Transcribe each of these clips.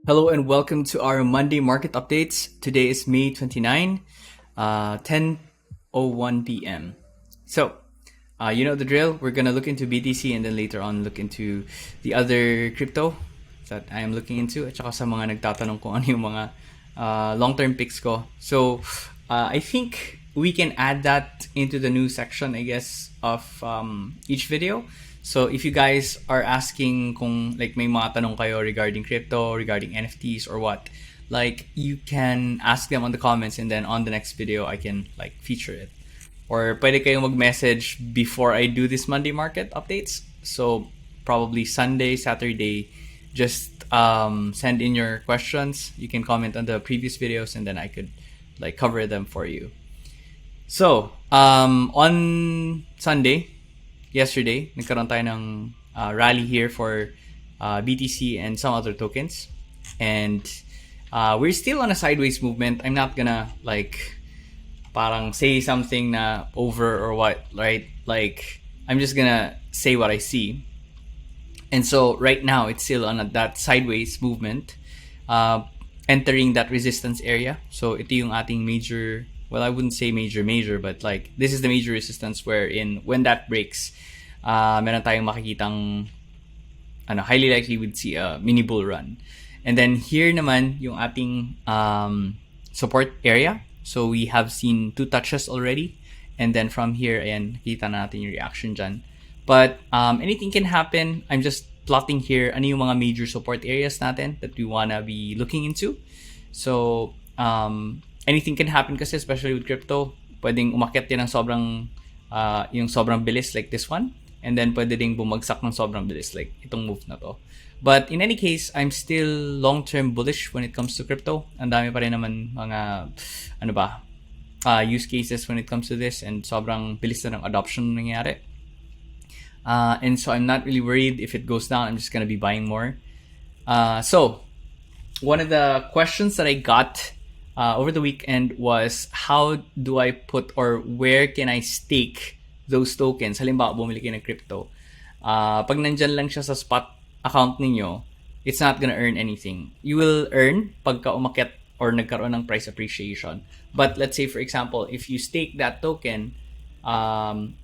Hello and welcome to our Monday market updates. Today is May 29, 10:01 p.m. So, you know the drill. We're gonna look into BTC and then later on look into the other crypto that I am looking into. At saka sa mga nagtatanong kung ano yung mga long-term picks ko. So, I think we can add that into the new section, I guess, of each video. So if you guys are asking kung like may mga tanong kayo regarding crypto, regarding NFTs or what, like you can ask them on the comments and then on the next video I can like feature it. Or pwede kayong mag-message before I do this Monday market updates. So probably Sunday, Saturday, just send in your questions. You can comment on the previous videos and then I could like cover them for you. So on Sunday, yesterday, nagkaroon tayo ng rally here for BTC and some other tokens. And we're still on a sideways movement. I'm not gonna like parang say something na over or what, right? Like I'm just gonna say what I see. And so right now it's still on that sideways movement, entering that resistance area. So ito yung ating major, well, I wouldn't say major, but like this is the major resistance wherein when that breaks, meron tayong makikitang highly likely we'd see a mini bull run. And then here naman yung ating support area. So we have seen 2 touches already. And then from here, ayan, kita natin yung reaction dyan. But anything can happen. I'm just plotting here ano yung mga major support areas natin that we wanna be looking into. So anything can happen kasi, especially with crypto. Pwedeng umakyat din ng yung sobrang bilis like this one. And then pwede ding bumagsak ng sobrang bilis like itong move na to. But in any case, I'm still long-term bullish when it comes to crypto. Ang dami pa rin naman mga use cases when it comes to this, and sobrang bilis na ng adoption nangyari. And so I'm not really worried if it goes down. I'm just gonna be buying more. So one of the questions that I got over the weekend was, how do I put or where can I stake those tokens? Halimbawa, bumili kayo ng crypto. Pag nandyan lang siya sa spot account ninyo, it's not gonna earn anything. You will earn pagka umakyat or nagkaroon ng price appreciation. But let's say, for example, if you stake that token,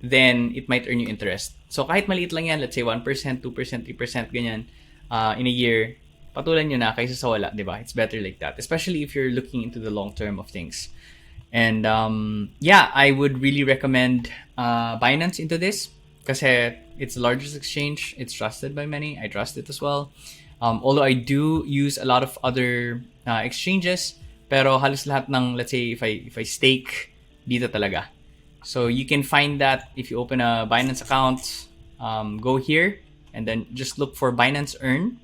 then it might earn you interest. So kahit maliit lang yan, let's say 1%, 2%, 3%, ganyan, in a year, patulan nyo na kaysa sa wala, di ba? It's better like that, especially if you're looking into the long term of things. And yeah, I would really recommend Binance into this kasi it's the largest exchange. It's trusted by many. I trust it as well. Although I do use a lot of other exchanges, pero halos lahat ng, let's say, if I stake, dito talaga. So you can find that if you open a Binance account, go here and then just look for Binance Earn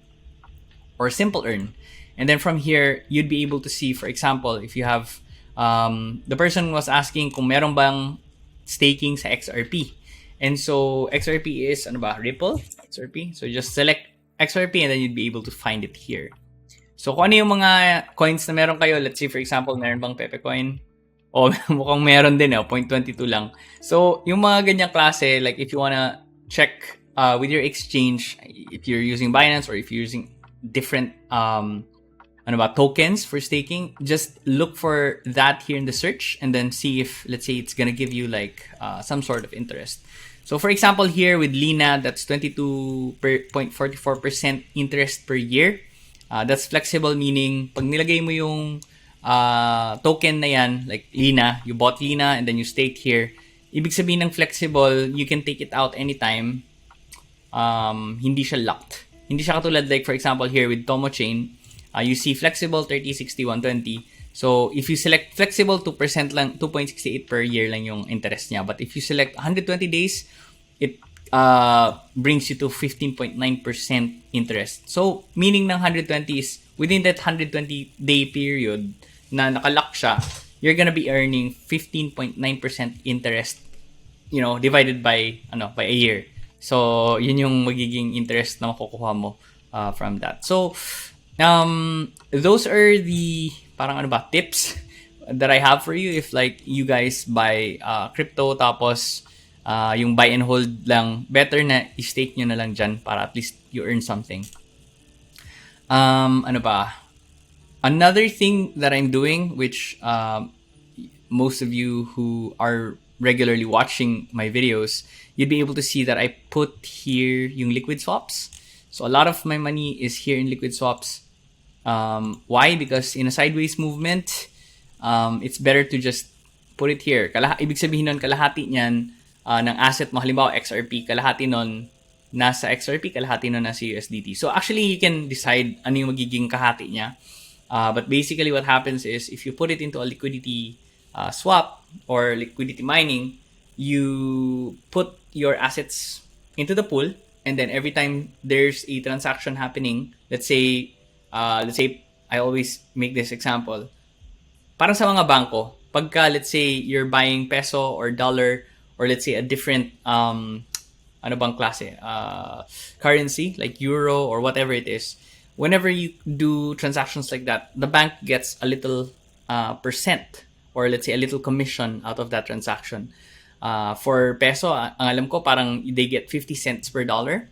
or Simple Earn. And then from here, you'd be able to see, for example, if you have, the person was asking kung meron bang staking sa XRP. And so XRP is, Ripple? XRP. So just select XRP and then you'd be able to find it here. So kung ano yung mga coins na meron kayo, let's say for example, meron bang Pepe coin? O mukhang meron din 0.22 lang. So yung mga ganyang klase, like if you wanna check with your exchange, if you're using Binance or if you're using different tokens for staking, just look for that here in the search and then see if, let's say, it's gonna give you like some sort of interest. So for example, here with Lina, that's 22.44% interest per year. That's flexible, meaning pag nilagay mo yung token na yan, like Lina, you bought Lina and then you staked here, ibig sabihin ng flexible, you can take it out anytime. Hindi siya locked. Hindi siya katulad like for example here with Tomo Chain, you see flexible 30, 60, 120. So if you select flexible, 2% lang, 2.68 per year lang yung interest niya. But if you select 120 days, it brings you to 15.9% interest. So meaning ng 120 is within that 120 day period na nakalock siya, you're gonna be earning 15.9% interest, divided by a year. So yun yung magiging interest na makukuha mo from that. So those are the tips that I have for you if like you guys buy crypto tapos yung buy and hold lang, better na i-stake nyo na lang dyan para at least you earn something. Another thing that I'm doing, which most of you who are regularly watching my videos, you'd be able to see that I put here yung liquid swaps. So a lot of my money is here in liquid swaps. Why? Because in a sideways movement, it's better to just put it here. Ibig sabihin nun, kalahati niyan ng asset mo, halimbawa XRP, kalahati nun nasa XRP, kalahati nun nasa USDT. So actually, you can decide ano yung magiging kahati niya. But basically what happens is if you put it into a liquidity swap or liquidity mining, you put your assets into the pool, and then every time there's a transaction happening, let's say I always make this example. Parang sa mga bangko, pagka let's say you're buying peso or dollar or let's say a different ano bang klase currency like euro or whatever it is, whenever you do transactions like that, the bank gets a little percent or let's say a little commission out of that transaction. For peso, ang alam ko parang they get 50 cents per dollar.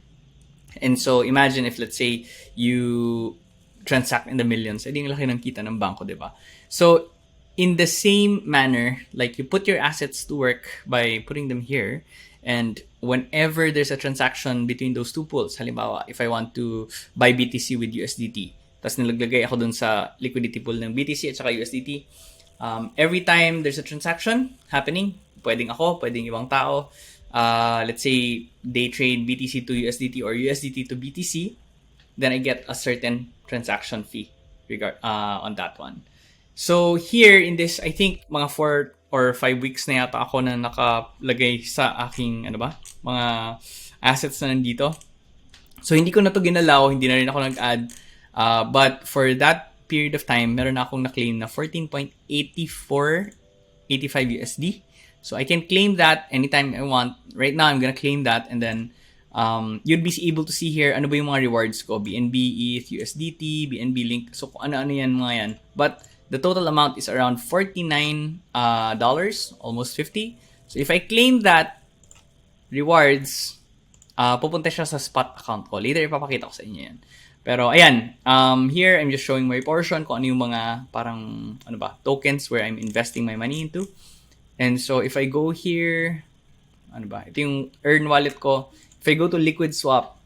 And so imagine if let's say you transact in the millions, edi yung laki ng kita ng banko, di ba? So in the same manner, like you put your assets to work by putting them here, and whenever there's a transaction between those two pools, halimbawa, if I want to buy BTC with USDT, tapos nilaglagay ako dun sa liquidity pool ng BTC at saka USDT, every time there's a transaction happening, pwedeng ako, pwedeng ibang tao, let's say they trade BTC to USDT or USDT to BTC, then I get a certain transaction fee on that one. So here in this, I think mga 4 or 5 weeks na yata ako na nakalagay sa aking mga assets na nandito. So hindi ko na to ginalaw, hindi na rin ako nag-add. But for that period of time, meron na akong na-claim na 14.8485 USD. So I can claim that anytime I want. Right now, I'm gonna claim that, and then you'd be able to see here ano ba yung mga rewards ko. BNB, ETH, USDT, BNB Link. So kung ano-ano yan mga yan. But the total amount is around $49, almost 50. So if I claim that rewards, pupunta siya sa spot account ko. Later, ipapakita ko sa inyo yan. Pero ayan, here I'm just showing my portion kung ano yung mga parang tokens where I'm investing my money into. And so if I go here, ito yung earn wallet ko. If I go to liquid swap,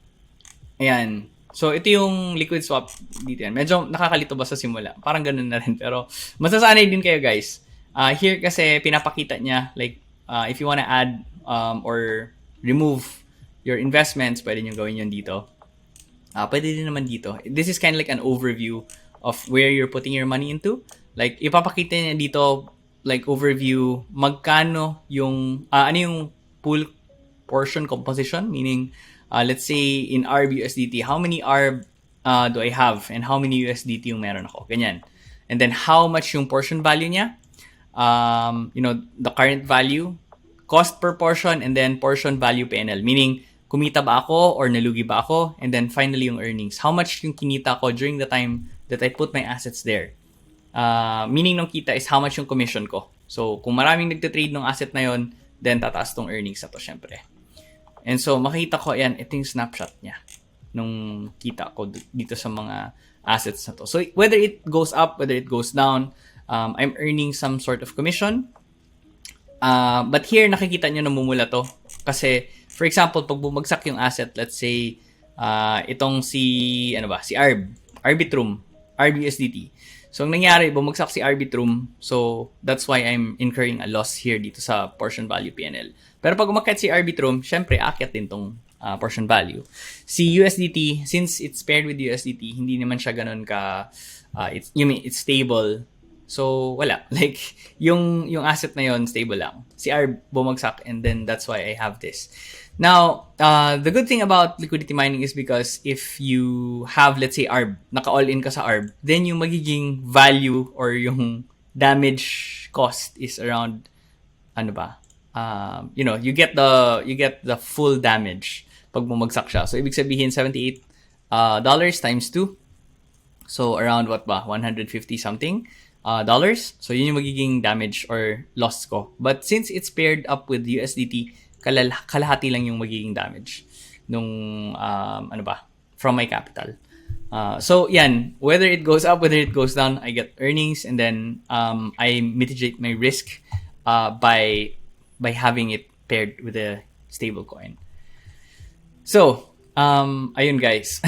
ayan. So ito yung liquid swap dito yan. Medyo nakakalito ba sa simula? Parang ganun na rin. Pero masasanay din kayo guys. Here kasi pinapakita niya like if you wanna add or remove your investments, pwede nyo gawin yun dito. Pwede din naman dito. This is kind of like an overview of where you're putting your money into. Like ipapakita niya dito like overview magkano yung ano yung pool portion composition, meaning let's say in ARB USDT, how many ARB do I have and how many USDT yung meron ako, ganyan. And then how much yung portion value niya, the current value, cost per portion, and then portion value PNL, meaning kumita ba ako or nalugi ba ako, and then finally yung earnings, how much yung kinita ko during the time that I put my assets there. Meaning ng kita is how much yung commission ko. So kung maraming nagte-trade ng asset na yon, then tataas tong earnings na to syempre. And so makita ko, ayan, ito yung snapshot niya nung kita ko dito sa mga assets na to. So whether it goes up, whether it goes down, I'm earning some sort of commission. But here nakikita nyo namumula to. Kasi for example, pag bumagsak yung asset, let's say itong si Arbitrum, RBUSDT. So, ang nangyari, bumagsak si Arbitrum. So, that's why I'm incurring a loss here dito sa portion value PNL. Pero pag umakyat si Arbitrum, syempre, akyat din tong portion value. Si USDT, since it's paired with USDT, hindi naman siya ganun ka, it's stable. So, wala. Like, yung asset na yon stable lang. Si ARB bumagsak, and then that's why I have this. Now, the good thing about liquidity mining is because if you have, let's say, ARB, naka-all-in ka sa ARB, then yung magiging value or yung damage cost is around, you get the full damage pag bumagsak siya. So, ibig sabihin, $78 times 2. So, around what ba? 150 something dollars. So, yun yung magiging damage or loss ko. But since it's paired up with USDT, kalahati lang yung magiging damage nung from my capital. So yan, whether it goes up, whether it goes down, I get earnings, and then I mitigate my risk by having it paired with a stable coin. So, ayun guys.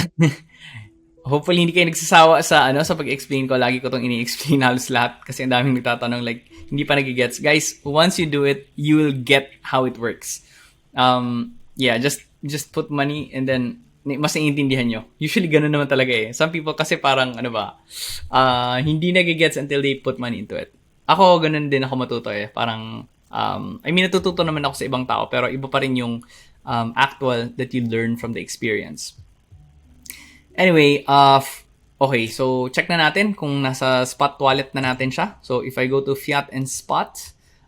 Hopefully hindi kayo nagsasawa sa pag-explain ko. Lagi ko tong ini-explain halos lahat kasi ang daming nagtatanong like hindi pa nagigets. Guys, once you do it, you will get how it works. Yeah, just put money and then mas naiintindihan nyo. Usually ganun naman talaga eh. Some people kasi parang hindi nagigets until they put money into it. Ako ganun din ako matuto eh. Parang I mean natututo naman ako sa ibang tao pero iba pa rin yung actual that you learn from the experience. Anyway, okay, so check na natin kung nasa spot wallet na natin siya. So if I go to fiat and spot,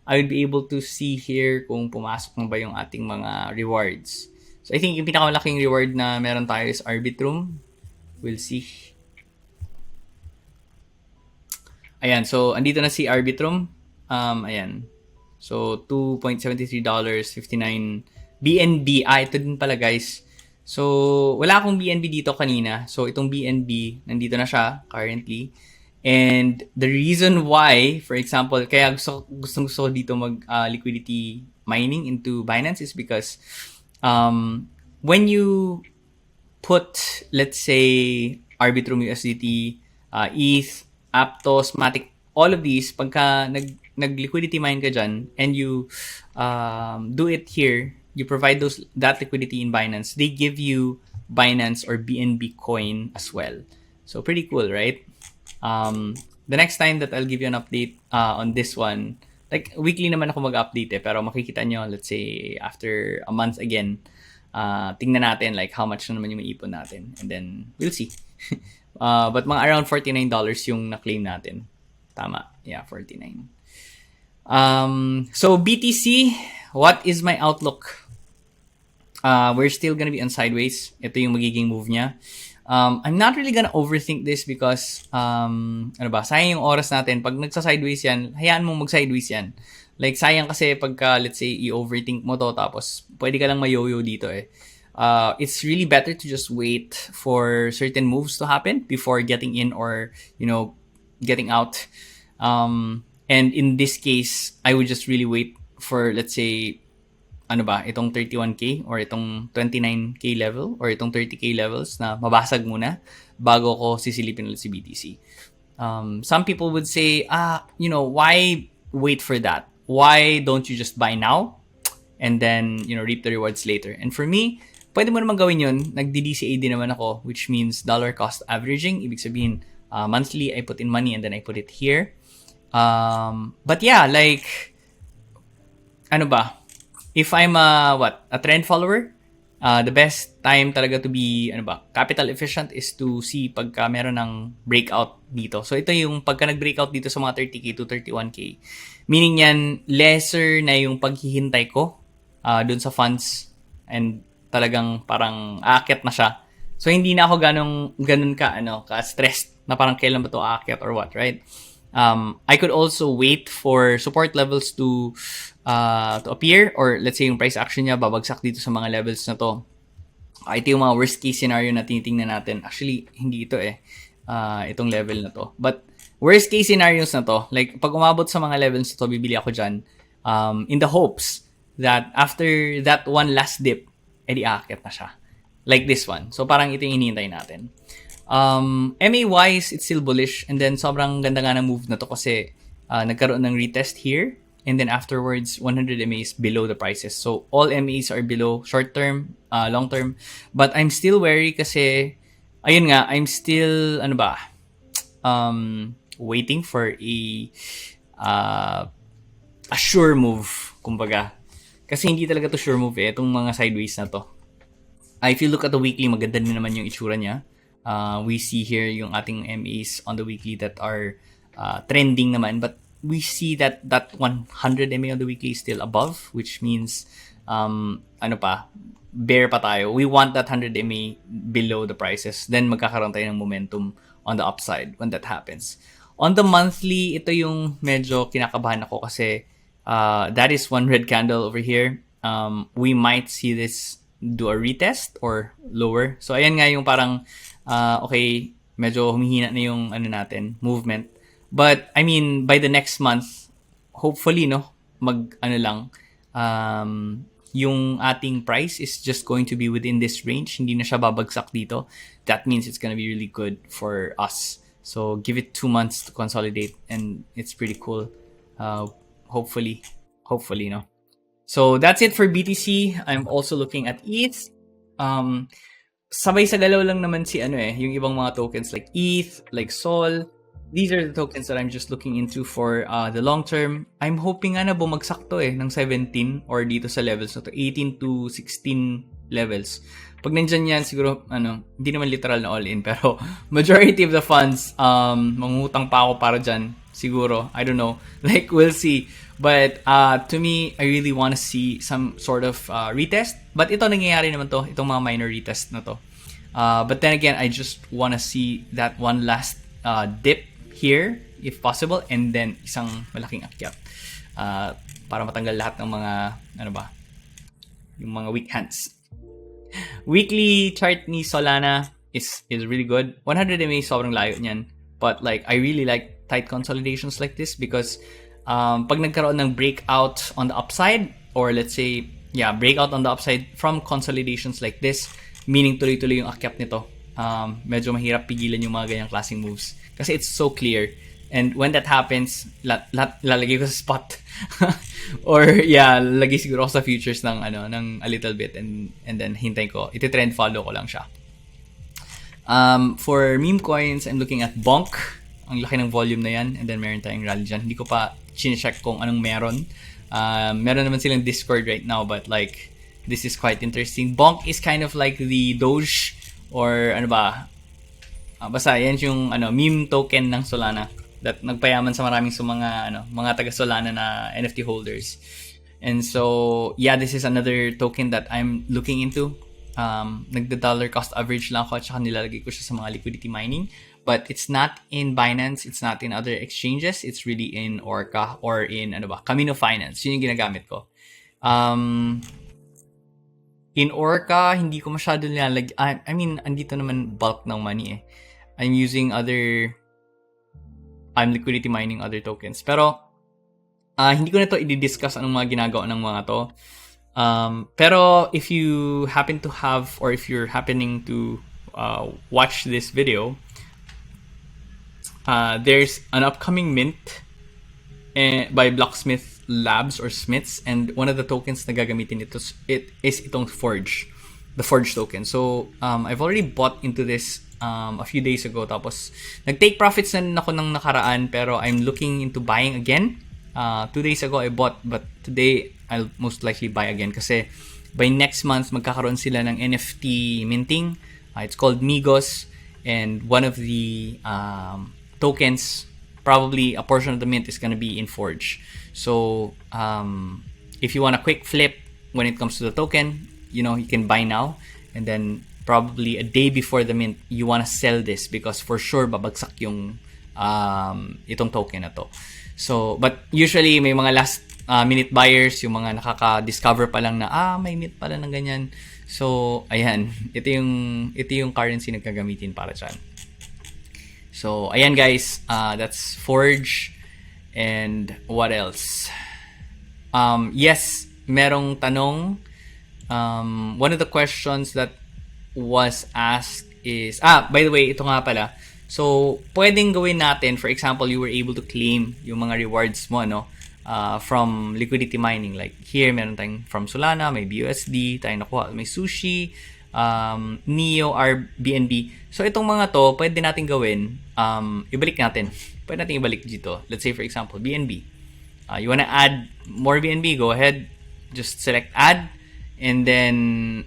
I would be able to see here kung pumasok na ba yung ating mga rewards. So I think yung pinakamalaking reward na meron tayo is Arbitrum. We'll see. Ayan, so andito na si Arbitrum. Ayan. So $2.73.59 BNB. Ito din pala guys. So, wala akong BNB dito kanina. So, itong BNB, nandito na siya currently. And the reason why, for example, kaya gusto ko dito liquidity mining into Binance is because when you put, let's say, Arbitrum USDT, ETH, Aptos, Matic, all of these, pagka nag-liquidity mine ka dyan, and you do it here, you provide that liquidity in Binance, they give you Binance or BNB coin as well. So pretty cool, right? The next time that I'll give you an update on this one, like weekly naman ako mag-update pero makikita nyo, let's say after a month again, tingnan natin like how much na naman yung maipon natin, and then we'll see. But mga around $49 yung na-claim natin. Tama, yeah, 49. So BTC, what is my outlook? We're still gonna be on sideways. Ito yung magiging move niya. I'm not really gonna overthink this because sayang yung oras natin. Pag nagsa-sideways yan, hayaan mong mag-sideways yan. Like sayang kasi pagka let's say i-overthink mo to tapos pwede ka lang mayoyo dito eh. It's really better to just wait for certain moves to happen before getting in or getting out. And in this case, I would just really wait for let's say itong 31k or itong 29k level or itong 30k levels na mabasag muna bago ko sisilipin ulit si BTC. Some people would say, why wait for that? Why don't you just buy now and then, reap the rewards later? And for me, pwede mo naman gawin yun. Nag-DCA din naman ako, which means dollar cost averaging. Ibig sabihin, monthly, I put in money and then I put it here. But yeah, like, if I'm a trend follower, the best time talaga to be capital efficient is to see pagka meron ng breakout dito. So ito yung pagka nag-breakout dito sa mga 30k to 31k. Meaning yan, lesser na yung paghihintay ko dun sa funds and talagang parang aakyat na siya. So hindi na ako ganun ka-stressed na parang kailan ba to aakyat or what, right? I could also wait for support levels to appear, or let's say yung price action niya babagsak dito sa mga levels na to. Ito yung mga worst case scenario na tinitingnan natin. Actually, hindi ito itong level na to. But worst case scenarios na to, like pag umabot sa mga levels na to, bibili ako dyan in the hopes that after that one last dip, edi aakyat na siya. Like this one. So parang ito yung hinihintay natin. MA-wise, it's still bullish. And then, sobrang ganda nga ng move na to kasi nagkaroon ng retest here. And then afterwards, 100 MA is below the prices. So, all MAs are below short-term, long-term. But I'm still wary kasi, ayun nga, I'm still, waiting for a sure move, kumbaga. Kasi hindi talaga to sure move itong mga sideways na to. If you look at the weekly, maganda din naman yung itsura niya. We see here yung ating MAs on the weekly that are trending naman, but we see that 100 MA on the weekly is still above, which means bear pa tayo. We want that 100 MA below the prices, then magkakaroon tayo ng momentum on the upside when that happens. On the monthly, ito yung medyo kinakabahan ako kasi that is one red candle over here. We might see this do a retest or lower. So ayan nga yung parang okay, medyo humihina na yung ano natin, movement. But I mean, by the next month, hopefully no, mag ano lang, yung ating price is just going to be within this range. Hindi na siya babagsak dito. That means it's gonna be really good for us. So give it 2 months to consolidate, and it's pretty cool. Hopefully, no. So that's it for BTC. I'm also looking at ETH. Sabay sa galaw lang naman si yung ibang mga tokens like ETH, like Sol. These are the tokens that I'm just looking into for the long term. I'm hoping na bumagsak to ng 17 or dito sa levels na to, 18 to 16 levels. Pag nandyan yan, siguro, hindi naman literal na all-in, pero majority of the funds, mangutang pa ako para dyan. Siguro, I don't know. Like, we'll see. But to me, I really want to see some sort of retest. But ito, nangyayari naman to. Itong mga minor retest na to. But then again, I just want to see that one last dip here, if possible, and then isang malaking akyat. Para matanggal lahat ng mga, yung mga weak hands. Weekly chart ni Solana is really good. 100 MA sobrang layo niyan. But like, I really like tight consolidations like this because pag nagkaroon ng breakout on the upside, or let's say, breakout on the upside from consolidations like this, meaning tuloy-tuloy yung akyat nito, medyo mahirap pigilan yung mga ganyang klaseng moves. Kasi it's so clear. And when that happens, lalagay ko sa spot. Or lalagay siguro ako sa futures ng a little bit, and then hintay ko. Iti-trend follow ko lang siya. For meme coins, I'm looking at Bonk. Ang laki ng volume na yan, and then meron tayong rally dyan. Hindi ko pa chinecheck kung anong meron. Meron naman silang Discord right now, but like, this is quite interesting. Bonk is kind of like the Doge, or basta yan yung meme token ng Solana that nagpayaman sa maraming mga taga Solana na NFT holders. And so this is another token that I'm looking into. Nagda-dollar cost average lang ako at saka nilalagay ko siya sa mga liquidity mining, but it's not in Binance, it's not in other exchanges, it's really in Orca or in Camino Finance. Yun yung ginagamit ko. In Orca, hindi ko masyado nilalagay. I mean, andito naman bulk ng money I'm using I'm liquidity mining other tokens. Pero, hindi ko na to i-discuss anong mga ginagawa ng mga to. Pero, if you happen to have, or if you're happening to watch this video, there's an upcoming mint by Blocksmith Labs or Smiths, and one of the tokens na gagamitin it is itong Forge, the Forge token. So, I've already bought into this a few days ago, tapos nag-take profits na ako ng nakaraan, pero I'm looking into buying again. 2 days ago I bought, but today I'll most likely buy again kasi by next month magkakaroon sila ng NFT minting. It's called Migos, and one of the tokens, probably a portion of the mint, is gonna be in Forge. So if you want a quick flip when it comes to the token, you can buy now, and then probably a day before the mint, you want to sell this because for sure babagsak yung itong token na to. So, but usually may mga last minute buyers, yung mga nakaka-discover pa lang na may mint pala ng ganyan. So, ayan, ito yung currency na gagamitin para dyan. So, ayan guys, that's Forge. And what else? Yes, merong tanong. One of the questions that was asked is, by the way, ito nga pala. So, pwedeng gawin natin, for example, you were able to claim yung mga rewards mo, from liquidity mining. Like here, meron tayong from Solana, may BUSD, tayo nakuha, may Sushi, Neo, BNB. So, itong mga to, pwede natin gawin, ibalik natin. Pwede natin ibalik dito. Let's say, for example, BNB. You wanna add more BNB, go ahead, just select add, and then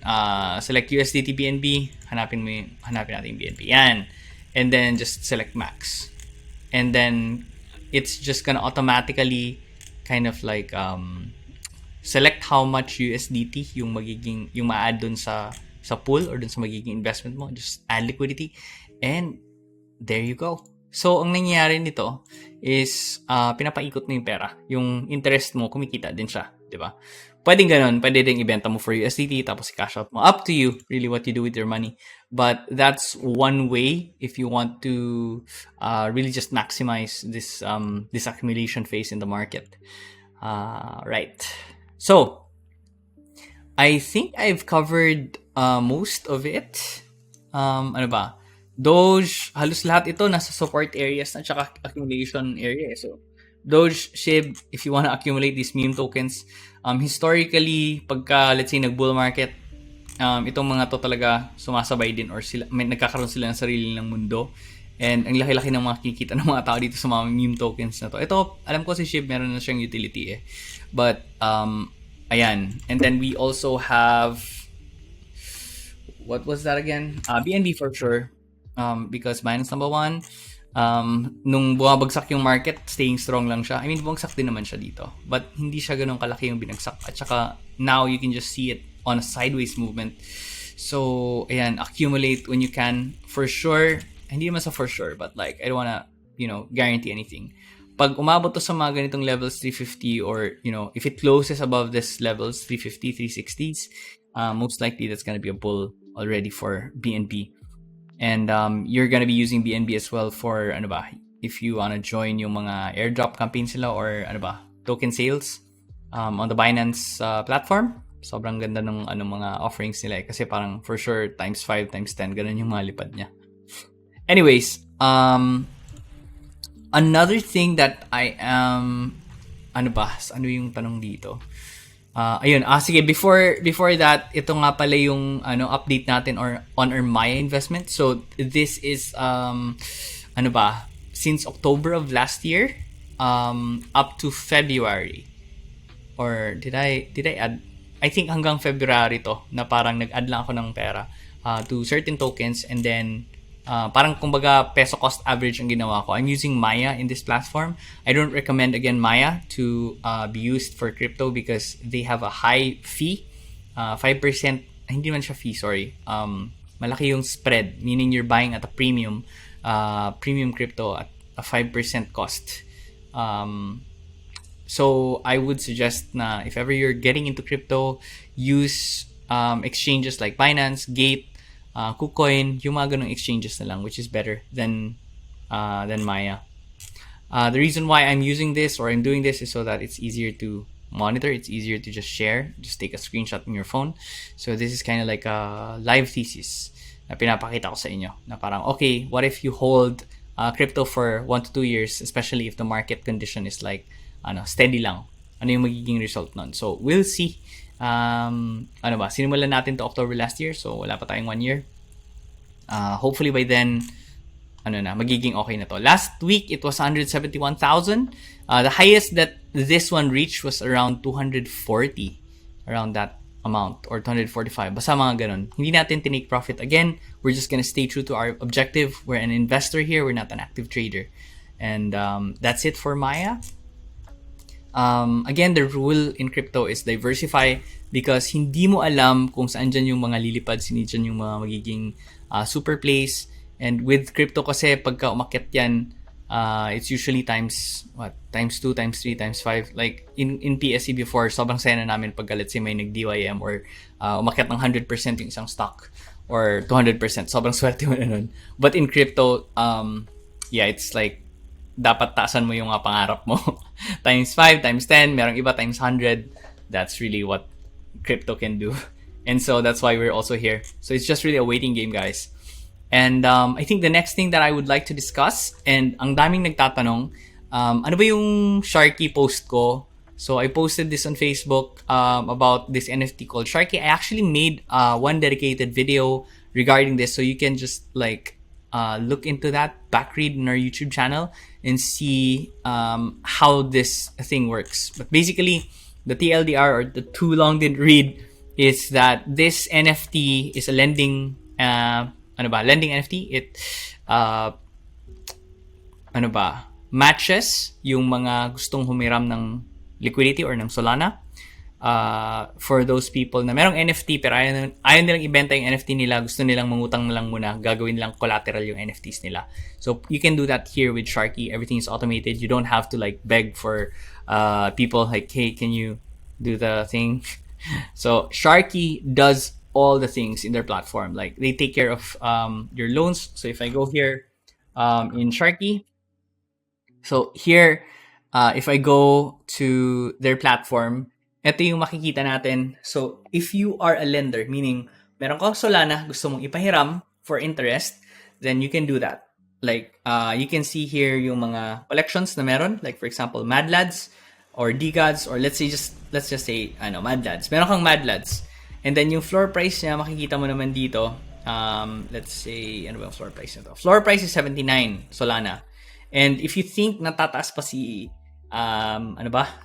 select USDT BNB, hanapin natin yung BNB. Yan. And then just select max. And then it's just gonna automatically kind of like select how much USDT yung ma-add dun sa pool or dun sa magiging investment mo. Just add liquidity, and there you go. So, ang nangyayari nito is pinapaikot mo yung pera. Yung interest mo, kumikita din siya. Di ba? Pwedeng ganun. Pwede din ibenta mo for USDT tapos i-cash out mo. Up to you, really, what you do with your money. But that's one way if you want to really just maximize this accumulation phase in the market. Right. So, I think I've covered most of it. Ano ba? Doge, halos lahat ito nasa support areas at saka accumulation area. So, Doge, SHIB, if you want to accumulate these meme tokens, historically, pagka, let's say, nag-bull market, itong mga to talaga sumasabay din or sila, nagkakaroon sila ng sarili ng mundo. And ang laki-laki ng mga kikita ng mga tao dito sa mga meme tokens na to. Ito, alam ko si SHIB, meron na siyang utility eh. But, ayan. And then we also have, what was that again? BNB for sure. Because Binance number one, nung bumabagsak yung market, staying strong lang siya. I mean, bumagsak din naman siya dito. But hindi siya ganun kalaki yung binagsak. At saka, now you can just see it on a sideways movement. So, ayan, accumulate when you can. For sure, hindi naman sa for sure, but like, I don't wanna, guarantee anything. Pag umabot to sa mga ganitong levels 350 or, if it closes above this levels 350, 360s, most likely that's gonna be a bull already for BNB. And you're gonna be using BNB as well for if you wanna join yung mga airdrop campaign sila or token sales on the Binance platform. Sobrang ganda ng mga offerings nila kasi parang for sure times 5, times 10 ganun yung mga lipad niya. Anyways, another thing that I am ano yung tanong dito? Ayun, sige, before that, ito nga pala yung update natin on our Maya investment. So this is since October of last year up to February. Or did I add? I think hanggang February to na parang nag-add lang ako ng pera to certain tokens and then parang kumbaga peso cost average ang ginawa ko. I'm using Maya in this platform. I don't recommend again Maya to be used for crypto because they have a high fee. 5%, hindi man siya fee, sorry. Malaki yung spread, meaning you're buying at a premium crypto at a 5% cost. So I would suggest na if ever you're getting into crypto, use exchanges like Binance, Gate, KuCoin, yung mga ganong exchanges na lang, which is better than Maya. The reason why I'm using this or I'm doing this is so that it's easier to monitor, it's easier to just share, just take a screenshot on your phone. So this is kind of like a live thesis na pinapakita ko sa inyo na parang, okay, what if you hold crypto for 1 to 2 years, especially if the market condition is like steady lang, ano yung magiging result nun. So we'll see. Sinimulan natin to October last year, so wala pa tayong 1 year. Hopefully by then, magiging okay na to. Last week, it was 171,000. The highest that this one reached was around 240, around that amount, or 245. Basta mga ganun. Hindi natin tinake profit. Again, we're just gonna stay true to our objective. We're an investor here, we're not an active trader. And that's it for Maya. Again, the rule in crypto is diversify because hindi mo alam kung saan dyan yung mga lilipad, sino dyan yung mga magiging super plays. And with crypto kasi, pagka umakyat yan, it's usually times 2, times 3, times 5. Like in PSC before, sobrang saya na namin pagka let's say may nag-DYM or umakyat ng 100% yung isang stock or 200%. Sobrang swerte mo na nun. But in crypto, it's like dapat taasan mo yung pangarap mo. Times 5, times 10, merong iba times 100. That's really what crypto can do. And so that's why we're also here. So it's just really a waiting game, guys. And I think the next thing that I would like to discuss, and ang daming nagtatanong, ano ba yung Sharky post ko? So I posted this on Facebook about this NFT called Sharky. I actually made one dedicated video regarding this, so you can just look into that, backread in our YouTube channel, and see how this thing works. But basically, the TLDR or the too long didn't read is that this NFT is a lending lending NFT. It matches yung mga gustong humiram ng liquidity or ng Solana. for those people na merong NFT pero ayaw nilang ibenta yung NFT nila, gusto nilang mangutang na lang muna, gagawin lang collateral yung NFTs nila. So you can do that here with Sharky. Everything is automated. You don't have to like beg for people like, hey, can you do the thing? So Sharky does all the things in their platform. Like they take care of your loans. So if I go here in Sharky, so here, if I go to their platform, ito yung makikita natin. So if you are a lender, meaning meron kang Solana, gusto mong ipahiram for interest, then you can do that. Like you can see here yung mga collections na meron. Like for example, Mad Lads or DGads, or let's just say Mad Lads. Meron kang Mad Lads. And then yung floor price niya, makikita mo naman dito. Let's say, ano ba yung floor price nito? Floor price is 79 Solana. And if you think natataas pa si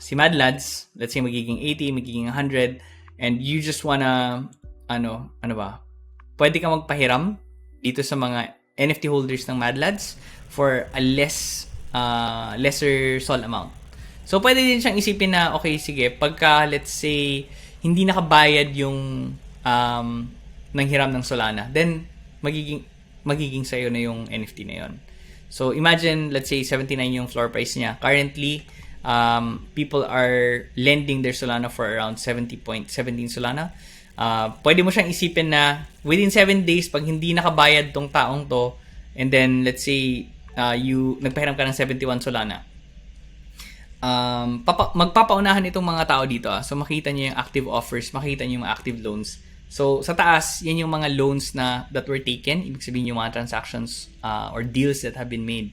si Mad Lads, let's say magiging 80, magiging 100, and you just wanna pwede ka magpahiram dito sa mga NFT holders ng Mad Lads for a lesser sol amount. So pwede din siyang isipin na okay, sige, pagka let's say hindi nakabayad yung nanghiram ng Solana, then magiging sa'yo na yung NFT na yon. So imagine, let's say 79 yung floor price niya. Currently, people are lending their Solana for around 70.17 Solana. Pwede mo siyang isipin na within 7 days, pag hindi nakabayad tong taong to, and then let's say you nagpahiram ka ng 71 Solana, magpapaunahan itong mga tao dito. So makita niyo yung active offers, makita niyo yung mga active loans. So sa taas, yan yung mga loans that were taken. Ibig sabihin yung mga transactions or deals that have been made.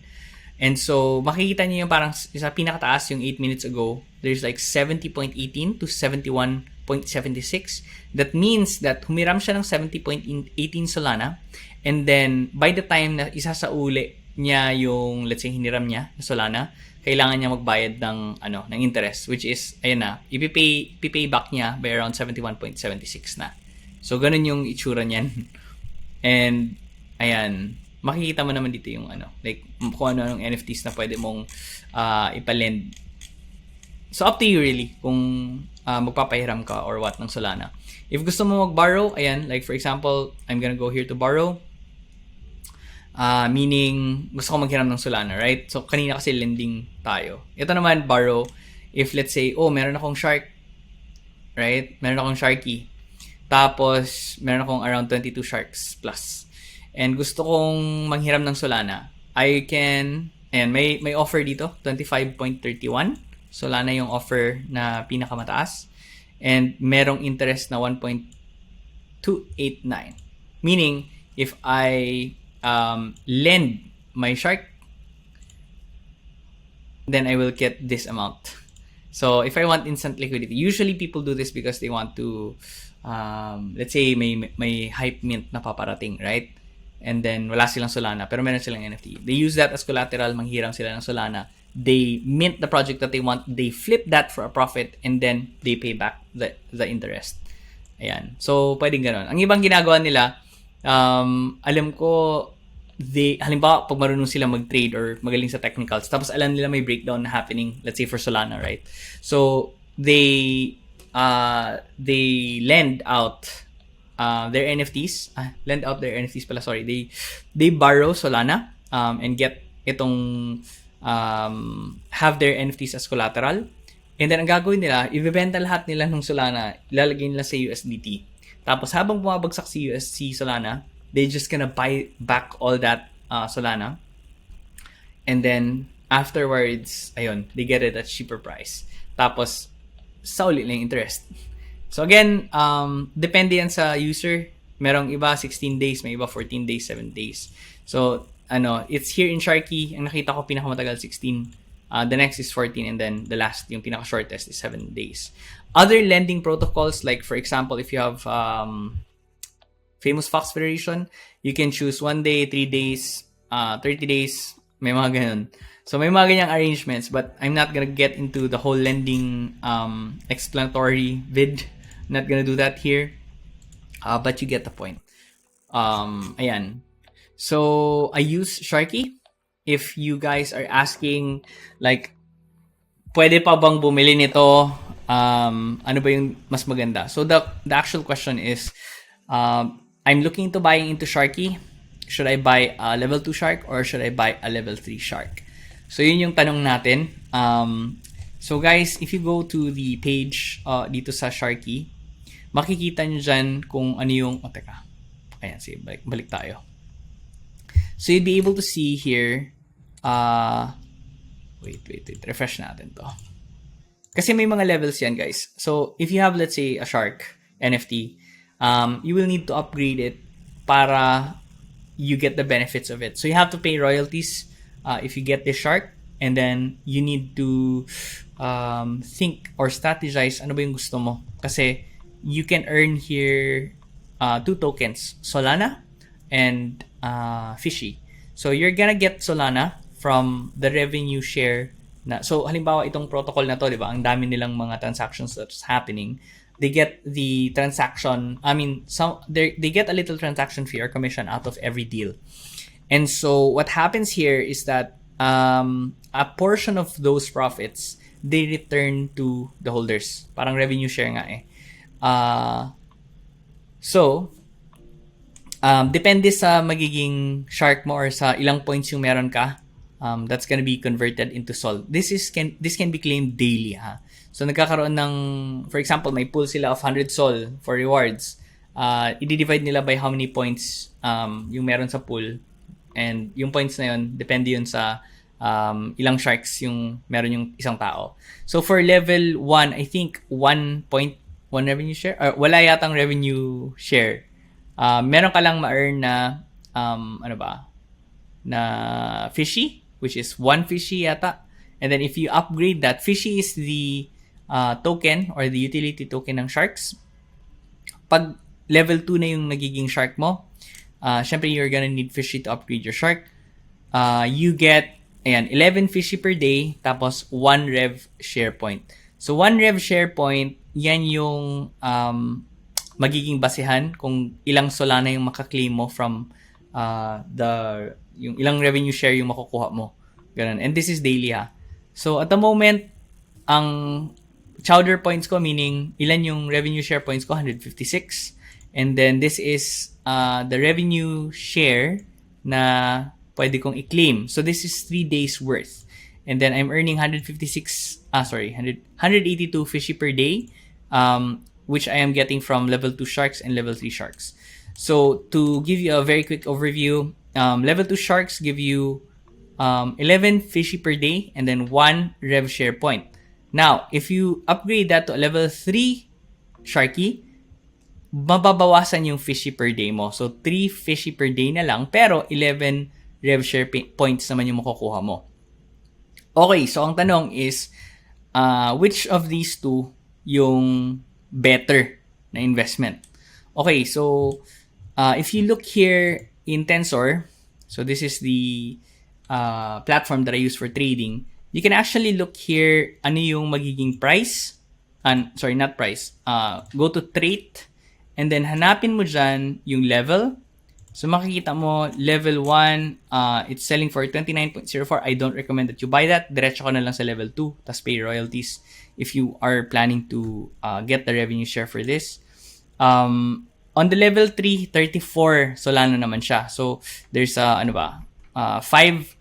And so makikita niyo yung parang sa pinakataas, yung 8 minutes ago, there's like 70.18 to 71.76. That means that humiram siya ng 70.18 Solana, and then by the time na isasauli niya yung, let's say, hiniram niya na Solana, kailangan niya magbayad ng interest, which is, ayun na, ipipay back niya by around 71.76 na. So, ganun yung itsura niyan. And, ayan, makikita mo naman dito yung like, kung ano-anong NFTs na pwede mong ipalend. So, up to you really, kung magpapahiram ka or what ng Solana. If gusto mo mag-borrow, ayan, like for example, I'm gonna go here to borrow. Meaning, gusto ko maghiram ng Solana, right? So, kanina kasi lending tayo. Ito naman, borrow. If let's say, meron akong Shark, right? Meron akong Sharky. Tapos, meron akong around 22 Sharks plus. And gusto kong manghiram ng Solana. I can, ayan, may offer dito, 25.31. Solana yung offer na pinakamataas. And merong interest na 1.289. Meaning, if I lend my Shark, then I will get this amount. So if I want instant liquidity, usually people do this because they want to let's say may hype mint na paparating, right? And then wala silang Solana pero meron silang NFT. They use that as collateral, manghiram sila ng Solana. They mint the project that they want, they flip that for a profit, and then they pay back the interest. Ayan. So pwedeng ganoon. Ang ibang ginagawa nila, alam ko, halimbawa, pag marunong sila mag-trade or magaling sa technicals, tapos alam nila may breakdown na happening, let's say for Solana, right? So, they lend out their NFTs, They borrow Solana, and get itong, have their NFTs as collateral. And then, ang gagawin nila, ibebenta lahat nila ng Solana, ilalagay nila sa USDT. Tapos habang bumabagsak si Solana, they just gonna buy back all that Solana. And then afterwards, ayun, they get it at cheaper price. Tapos sa ulit na yung interest. So again, depende yan sa user. Merong iba 16 days, may iba 14 days, 7 days. So it's here in Sharky. Ang nakita ko pinakamatagal 16. The next is 14, and then the last, yung pinaka-shortest, is 7 days. Other lending protocols, like for example, if you have Famous Fox Federation, you can choose 1 day, 3 days, 30 days, may mga ganun. So may mga ganyang arrangements, but I'm not gonna get into the whole lending explanatory vid. I'm not gonna do that here. But you get the point. Ayan. So I use Sharky. If you guys are asking, like, pwede pa bang bumili nito ano ba yung mas maganda? So the actual question is, I'm looking to buying into Sharky. Should I buy a level 2 shark or should I buy a level 3 shark? So yun yung tanong natin. So guys, if you go to the page dito sa Sharky, makikita nyo dyan kung ano yung, teka. Ayan, sige, balik tayo. So you'd be able to see here, wait, refresh natin to. Kasi may mga levels yan, guys. So if you have, let's say, a shark NFT, you will need to upgrade it para you get the benefits of it. So you have to pay royalties if you get this shark, and then you need to think or strategize ano ba yung gusto mo. Kasi you can earn here 2 tokens, Solana and Fishy. So you're gonna get Solana from the revenue share na. So halimbawa itong protocol na to, di ba? Ang dami nilang mga transactions that's happening. They get the transaction, they get a little transaction fee or commission out of every deal. And so what happens here is that a portion of those profits, they return to the holders. Parang revenue share nga eh. Depende sa magiging shark mo or sa ilang points yung meron ka, that's gonna be converted into SOL. This can be claimed daily, ha. So nagkakaroon ng, for example, may pool sila of 100 SOL for rewards. I-divide nila by how many points yung meron sa pool. And yung points na yun, depende yun sa ilang sharks yung meron yung isang tao. So for level 1, I think 1.1 revenue share, wala yatang revenue share. Meron ka lang ma-earn na na Fishy, which is 1 Fishy yata. And then if you upgrade that, Fishy is the token or the utility token ng sharks. Pag level 2 na yung nagiging shark mo, syempre you're gonna need Fishy to upgrade your shark. You get 11 Fishy per day, tapos 1 rev share point. So 1 rev share point, yan yung magiging basehan kung ilang Solana yung makaklaim mo from yung ilang revenue share yung makukuha mo. Ganun. And this is daily, ha. So at the moment, ang chowder points ko, meaning ilan yung revenue share points ko, 156. And then this is the revenue share na pwede kong i-claim. So this is 3 days worth. And then I'm earning 182 Fishy per day, which I am getting from level 2 sharks and level 3 sharks. So to give you a very quick overview, level 2 sharks give you 11 Fishy per day and then 1 rev share point. Now, if you upgrade that to level 3 Sharky, mababawasan yung Fishy per day mo. So 3 Fishy per day na lang, pero 11 rev share points naman yung makukuha mo. Okay, so ang tanong is, which of these two yung better na investment? Okay, so if you look here in Tensor, so this is the platform that I use for trading, you can actually look here ano yung magiging price, not price, go to trait, and then hanapin mo dyan yung level. So makikita mo, level 1, it's selling for 29.04. I don't recommend that you buy that. Diretso ka na lang sa level 2, tas pay royalties if you are planning to get the revenue share for this. On the level 3, 34 Solana naman siya. So there's 5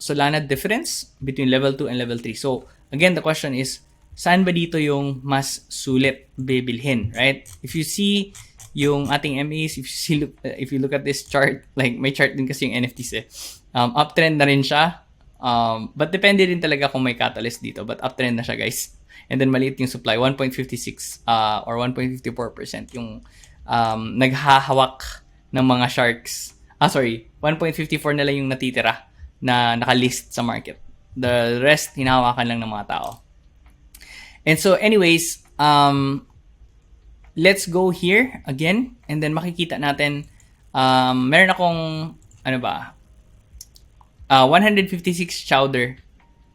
Solana difference between level 2 and level 3. So again, the question is, saan ba dito yung mas sulit bibilhin, right? If you see yung ating MAs, if you look at this chart, like may chart din kasi yung NFTs eh. Uptrend na rin siya. But depende din talaga kung may catalyst dito. But uptrend na siya, guys. And then maliit yung supply, 1.56 or 1.54% yung naghahawak ng mga sharks. 1.54 na lang yung natitira na nakalist sa market. The rest, hinahawakan lang ng mga tao. And so anyways, let's go here again, and then makikita natin, meron akong, 156 chowder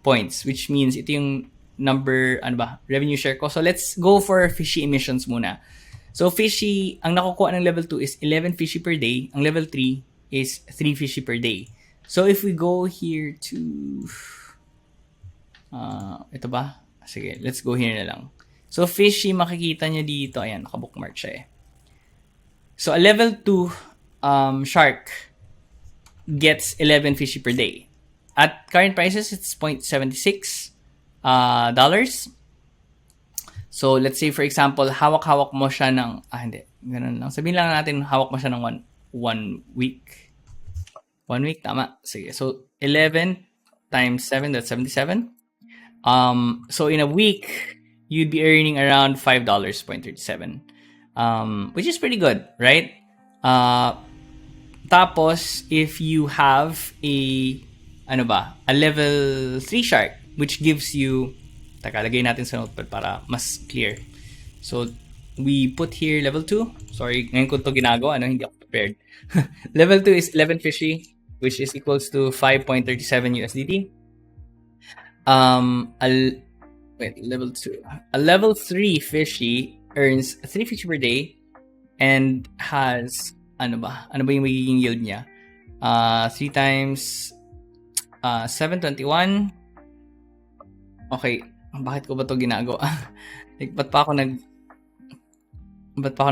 points, which means ito yung number, revenue share ko. So let's go for Fishy emissions muna. So Fishy, ang nakukuha ng level 2 is 11 Fishy per day. Ang level 3 is 3 Fishy per day. So if we go here to, ito ba? Sige, let's go here na lang. So, fishy, makikita nyo dito. Ayan, nakabookmark siya eh. So, a level 2 shark gets 11 fishy per day. At current prices, it's $0.76 dollars. So, let's say, for example, hawak-hawak mo siya ng, hindi, ganun lang. Sabihin lang natin, hawak mo siya ng one week. 1 week, tama. Sige, so 11 times 7, that's 77. So in a week, you'd be earning around $5.37, which is pretty good, right? Tapos, if you have a level 3 shark, which gives you, lagay natin sa notepad para mas clear. So, we put here level 2. Sorry, ngayon ko ito ginagawa, hindi ako prepared. Level 2 is 11 fishy, which is equals to 5.37 USDT. Level 2. A level 3 fishy earns 3 fishy per day and has, ano ba yung magiging yield niya? 3 times 721. Okay, bakit ko ba ito ginagawa? Ba't pa ako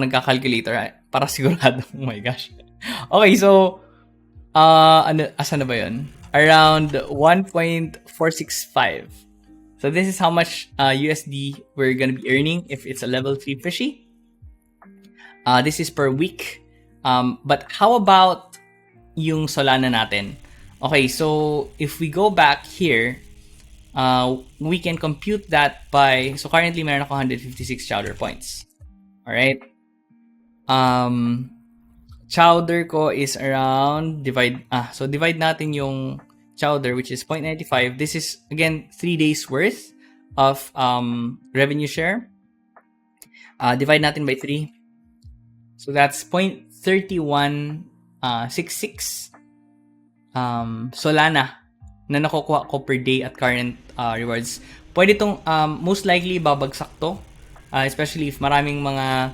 nagka-calculator? Para sigurado. Oh my gosh. Okay, so asan na ba yun? Around 1.465. So this is how much USD we're gonna be earning if it's a level 3 fishy. This is per week. But how about yung Solana natin? Okay, so if we go back here, we can compute that by, so currently meron ako 156 chowder points. Alright? Chowder ko is around, divide natin yung chowder, which is 0.95. This is, again, 3 days worth of revenue share. Divide natin by 3. So that's 0.3166 Solana na nakukuha ko per day at current rewards. Pwede itong, most likely, babagsak to. Especially if maraming mga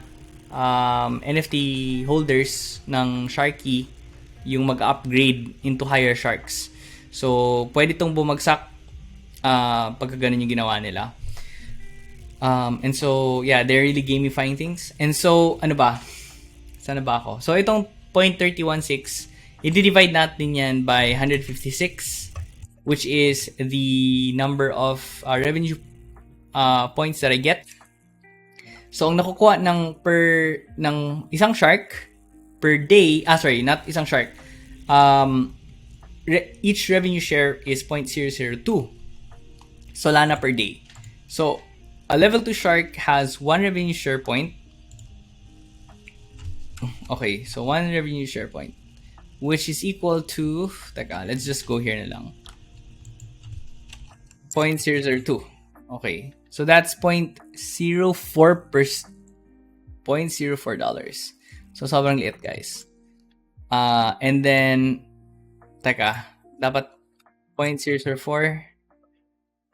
NFT holders ng Sharky yung mag-upgrade into higher sharks. So, pwede itong bumagsak pagka ganun yung ginawa nila. And so, yeah, they're really gamifying things. And so, ano ba? Sana ba ako? So, itong 0.316, i-divide natin yan by 156, which is the number of revenue points that I get. So, ang nakukuha ng isang shark per day, not isang shark, each revenue share is 0.002 Solana per day. So, a level 2 shark has 1 revenue share point. Okay, so 1 revenue share point, which is equal to, let's just go here na lang. 0.002. Okay, so that's $0.04. So, sobrang liit, guys. And then, dapat 0.004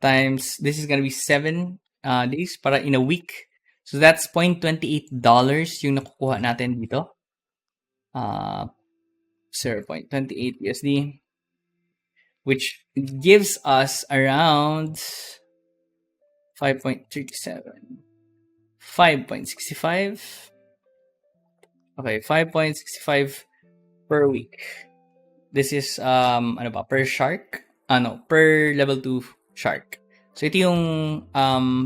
times, this is gonna be 7 days para in a week. So, that's $0.28 yung nakukuha natin dito. 0.28 USD, which gives us around 5.65. Okay, 5.65 per week. This is per shark, per level 2 shark. So ito yung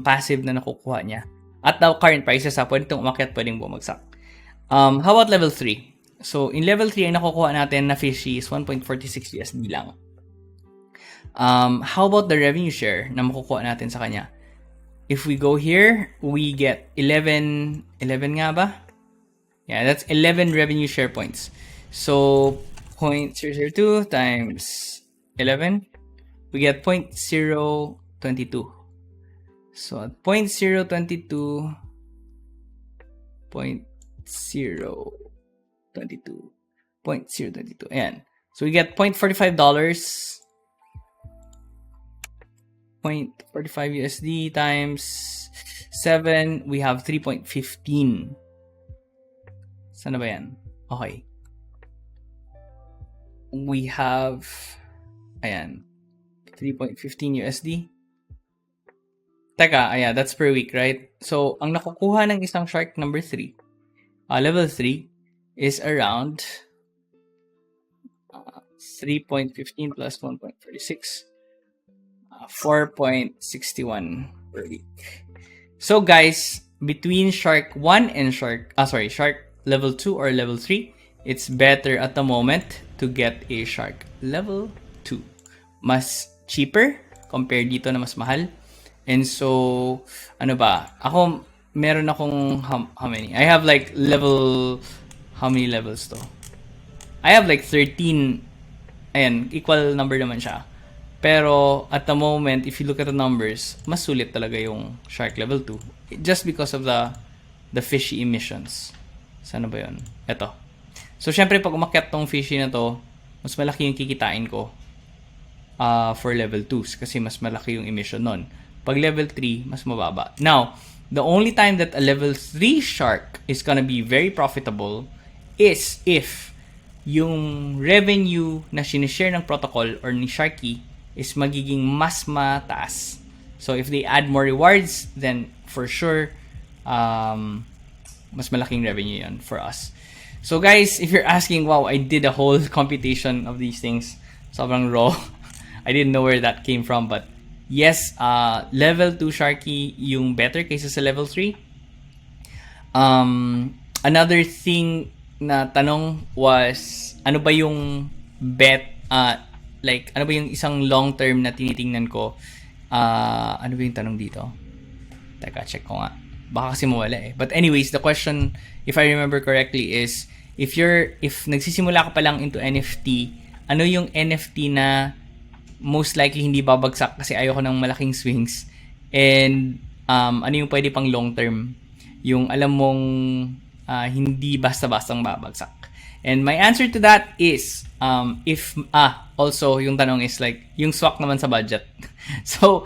passive na nakukuha niya. At the current prices, pwede itong umakyat, pwedeng bumagsak. How about level 3? So in level 3, ang nakukuha natin na fishy is 1.46 USD lang. How about the revenue share na makukuha natin sa kanya? If we go here, we get 11 nga ba? Yeah, that's 11 revenue share points. So 0.002 times 11, we get 0.022. So at 0.022, ayan. So we get $0.45, 0.45 USD times 7, we have 3.15. Sana ba yan? Okay. We have, ayan, 3.15 USD Teka, yeah, that's per week, right? So, ang nakukuha ng isang shark number 3, level 3, is around 3.15 plus 1.36, 4.61 per week. So guys, between Shark 1 and Shark level 2 or level 3, it's better at the moment to get a Shark level 2. Mas cheaper compared dito na mas mahal. And so, ano ba? Ako, meron akong, how many? I have like how many levels to? I have like 13. Ayan, equal number naman siya. Pero at the moment, if you look at the numbers, mas sulit talaga yung Shark level 2 just because of the fishy emissions. Sana ba yun? Eto. So, syempre, pag umakyat tong fishy na to, mas malaki yung kikitain ko for level 2 kasi mas malaki yung emission nun. Pag level 3, mas mababa. Now, the only time that a level 3 Shark is gonna be very profitable is if yung revenue na sinishare ng protocol or ni Sharky is magiging mas mataas. So, if they add more rewards, then for sure, mas malaking revenue yun for us. So, guys, if you're asking, wow, I did a whole computation of these things. Sobrang raw. I didn't know where that came from. But, yes, level 2 Sharky yung better kaysa sa level 3. Another thing na tanong was, ano ba yung ano ba yung isang long term na tinitingnan ko? Ano ba yung tanong dito? Teka, check ko nga. Baka kasi mawala eh. But anyways, the question, if I remember correctly, is if nagsisimula ka pa lang into NFT, ano yung NFT na most likely hindi babagsak kasi ayoko ng malaking swings? And ano yung pwede pang long term? Yung alam mong hindi basta-bastang babagsak. And my answer to that is also yung tanong is like yung swak naman sa budget. So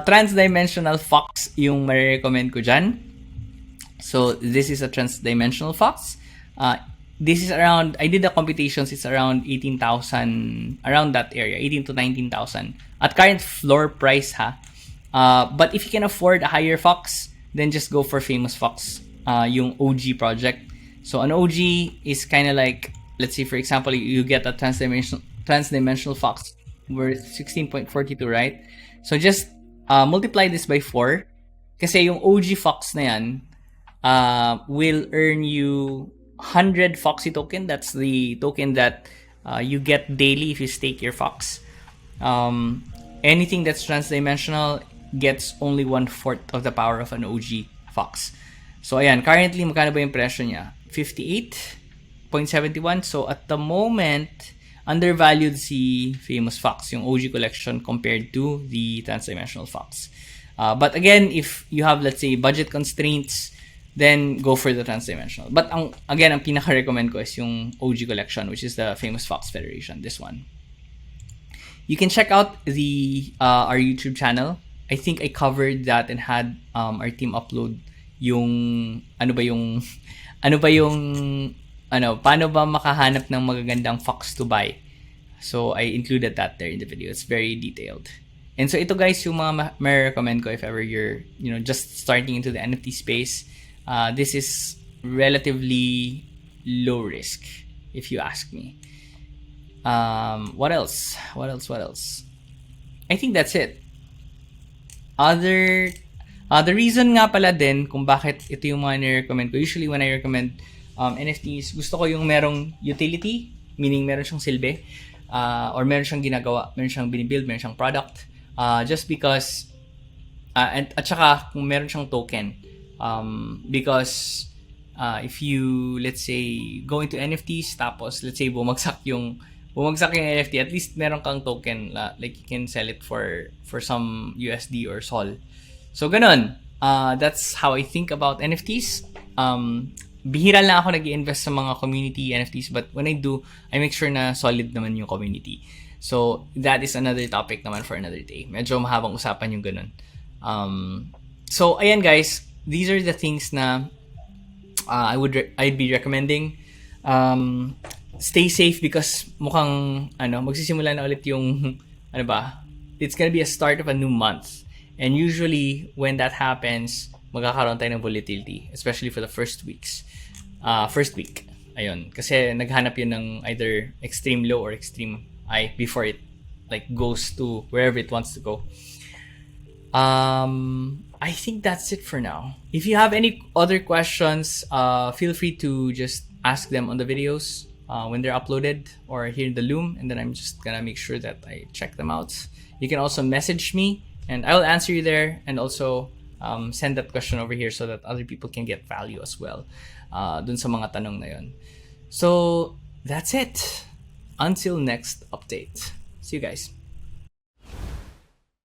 transdimensional fox yung ma-recommend ko dyan. So this is a transdimensional fox. This is around, I did the computations, it's around 18,000, around that area, 18 to 19,000 at current floor price ha. But if you can afford a higher fox, then just go for famous fox, yung OG project. So an OG is kind of like, let's say for example, you get a transdimensional fox worth 16.42, right? So just multiply this by 4 kasi yung OG fox na yan will earn you 100 foxy token. That's the token that you get daily if you stake your fox. Anything that's transdimensional gets only 1/4 of the power of an OG fox. So ayan, currently magkano ba yung presyo niya? 58.71. So at the moment, undervalued si Famous Fox, yung OG collection compared to the transdimensional Fox. But again, if you have, let's say, budget constraints, then go for the transdimensional. But ang pinaka-recommend ko is yung OG collection, which is the Famous Fox Federation, this one. You can check out our YouTube channel. I think I covered that and had our team upload yung paano ba makahanap ng magagandang fox to buy. So I included that there in the video. It's very detailed. And so ito guys yung mga may recommend ko if ever you're just starting into the NFT space. This is relatively low risk if you ask me. What else? I think that's it. The reason nga pala din kung bakit ito yung mga ni-recommend ko. Usually when I recommend NFTs, gusto ko yung merong utility, meaning meron siyang silbi, or meron siyang ginagawa, meron siyang binibuild, meron siyang product. Just because, at saka kung meron siyang token. Because if you, let's say, go into NFTs, tapos let's say bumagsak yung NFT, at least meron kang token, like you can sell it for some USD or SOL. So ganun, that's how I think about NFTs. Bihira lang ako nag-i-invest sa mga community NFTs, but when I do, I make sure na solid naman yung community. So that is another topic naman for another day. Medyo mahabang usapan yung ganun. So ayan guys, these are the things na I'd be recommending. Stay safe because mukhang magsisimula na ulit yung it's gonna be a start of a new month. And usually, when that happens, magkakaroon tayo ng volatility, especially for the first week. Ayun. Kasi naghanap yun ng either extreme low or extreme high before it like goes to wherever it wants to go. I think that's it for now. If you have any other questions, feel free to just ask them on the videos when they're uploaded or here in the Loom, and then I'm just gonna make sure that I check them out. You can also message me, and I will answer you there, and also send that question over here so that other people can get value as well dun sa mga tanong na yun. So, that's it. Until next update. See you guys.